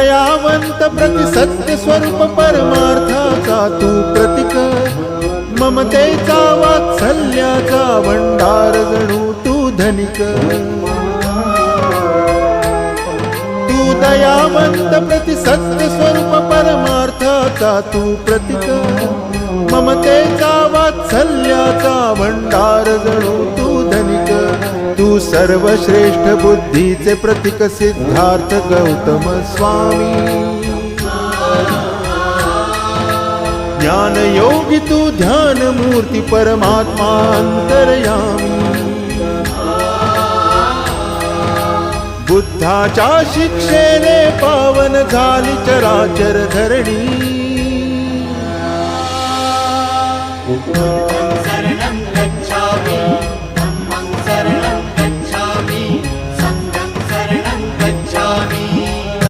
दयावंत प्रति सत्य स्वरूप परमार्थाचा तू प्रतीक, ममतेचा वात्सल्याचा भंडार जणू तू धनिक. तू दयावंत प्रति सत्य स्वरूप परमार्थाचा तू प्रतीक, ममतेचा वात्सल्याचा भंडार जणू तू धनिक. तू सर्वश्रेष्ठ बुद्धीचे प्रतीक सिद्धार्थ गौतम स्वामी. ज्ञान योगी तू ध्यान मूर्ती परमात्मा अंतर्यामी. बुद्धाच्या शिक्षेने पावन झाली चराचर धरणी.